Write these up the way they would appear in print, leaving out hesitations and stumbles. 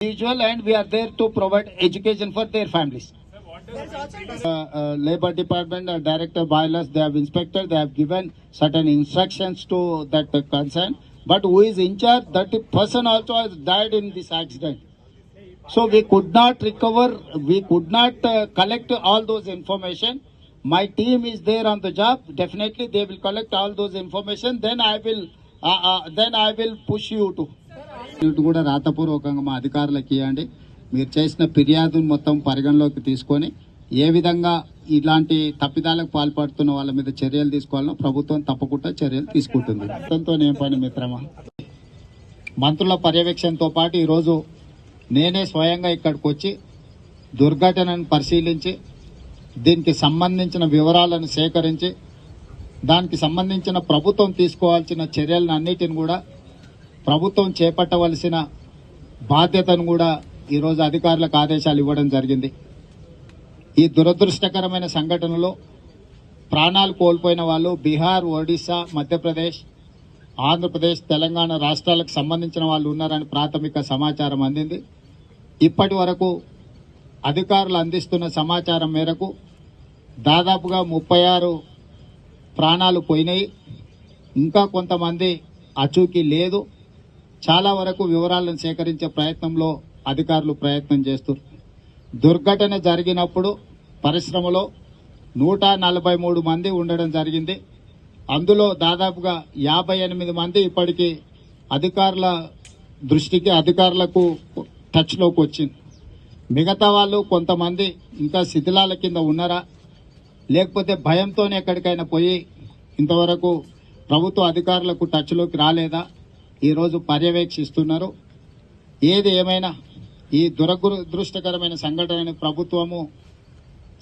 Usual, and we are there to provide education for their families. Labor department, director bylaws, they have inspected, they have given certain instructions to that concern. But who is in charge? That person also has died in this accident. So we could not recover, we could not collect all those information. My team is there on the job. Definitely they will collect all those information. Then I will push you to. కూడా రాతపూర్వకంగా మా అధికారులకు ఇవ్వండి. మీరు చేసిన ఫిర్యాదును మొత్తం పరిగణలోకి తీసుకొని ఏ విధంగా ఇలాంటి తప్పిదాలకు పాల్పడుతున్న వాళ్ళ మీద చర్యలు తీసుకోవాలనో ప్రభుత్వం తప్పకుండా చర్యలు తీసుకుంటుంది. మొత్తంతో ఏం పని మిత్రమా, మంత్రుల పర్యవేక్షణతో పాటు ఈరోజు నేనే స్వయంగా ఇక్కడికి వచ్చి దుర్ఘటనను పరిశీలించి దీనికి సంబంధించిన వివరాలను సేకరించి దానికి సంబంధించిన ప్రభుత్వం తీసుకోవాల్సిన చర్యలను అన్నిటిని కూడా ప్రభుత్వం చేపట్టవలసిన బాధ్యతను కూడా ఈరోజు అధికారులకు ఆదేశాలు ఇవ్వడం జరిగింది. ఈ దురదృష్టకరమైన సంఘటనలో ప్రాణాలు కోల్పోయిన వాళ్ళు బీహార్, ఒడిశా, మధ్యప్రదేశ్, ఆంధ్రప్రదేశ్, తెలంగాణ రాష్ట్రాలకు సంబంధించిన వాళ్ళు ఉన్నారని ప్రాథమిక సమాచారం అందింది. ఇప్పటి వరకు అధికారులు అందిస్తున్న సమాచారం మేరకు దాదాపుగా 36 ప్రాణాలు పోయినాయి. ఇంకా కొంతమంది అచూకీ లేదు. చాలా వరకు వివరాలను సేకరించే ప్రయత్నంలో అధికారులు ప్రయత్నం చేస్తారు. దుర్ఘటన జరిగినప్పుడు పరిశ్రమలో 143 మంది ఉండడం జరిగింది. అందులో దాదాపుగా 58 మంది ఇప్పటికీ అధికారుల దృష్టికి, అధికారులకు టచ్లోకి వచ్చింది. మిగతా వాళ్ళు కొంతమంది ఇంకా శిథిలాల కింద ఉన్నారా, లేకపోతే భయంతోనే ఎక్కడికైనా పోయి ఇంతవరకు ప్రభుత్వ అధికారులకు టచ్లోకి రాలేదా, ఈరోజు పర్యవేక్షిస్తున్నారు. ఏది ఏమైనా ఈ దురదృష్టకరమైన సంఘటనని ప్రభుత్వము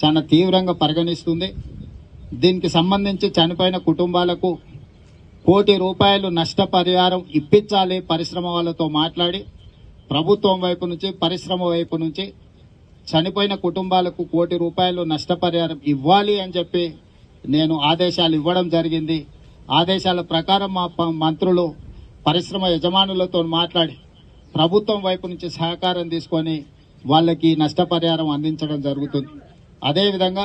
చాలా తీవ్రంగా పరిగణిస్తుంది. దీనికి సంబంధించి చనిపోయిన కుటుంబాలకు ₹1 కోటి నష్టపరిహారం ఇప్పించాలి. పరిశ్రమ వాళ్ళతో మాట్లాడి ప్రభుత్వం వైపు నుంచి, పరిశ్రమ వైపు నుంచి చనిపోయిన కుటుంబాలకు ₹1 కోటి నష్టపరిహారం ఇవ్వాలి అని చెప్పి నేను ఆదేశాలు ఇవ్వడం జరిగింది. ఆదేశాల ప్రకారం మా మంత్రులు పరిశ్రమ యజమానులతో మాట్లాడి ప్రభుత్వం వైపు నుంచి సహకారం తీసుకొని వాళ్ళకి నష్టపరిహారం అందించడం జరుగుతుంది. అదేవిధంగా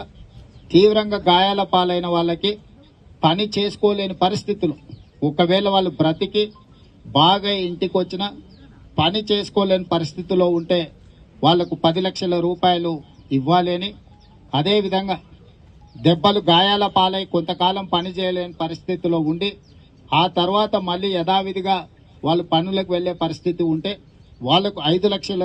తీవ్రంగా గాయాల పాలైన వాళ్ళకి పని చేసుకోలేని పరిస్థితులు, ఒకవేళ వాళ్ళు బ్రతికి బాగా ఇంటికి వచ్చినా పని చేసుకోలేని పరిస్థితిలో ఉంటే వాళ్లకు ₹10 లక్షల ఇవ్వాలి అని, అదేవిధంగా దెబ్బలు గాయాల పాలై కొంతకాలం పని చేయలేని పరిస్థితిలో ఉండి ఆ తర్వాత మళ్ళీ యథావిధిగా వాళ్ళు పనులకు వెళ్లే పరిస్థితి ఉంటే వాళ్లకు ₹5 లక్షల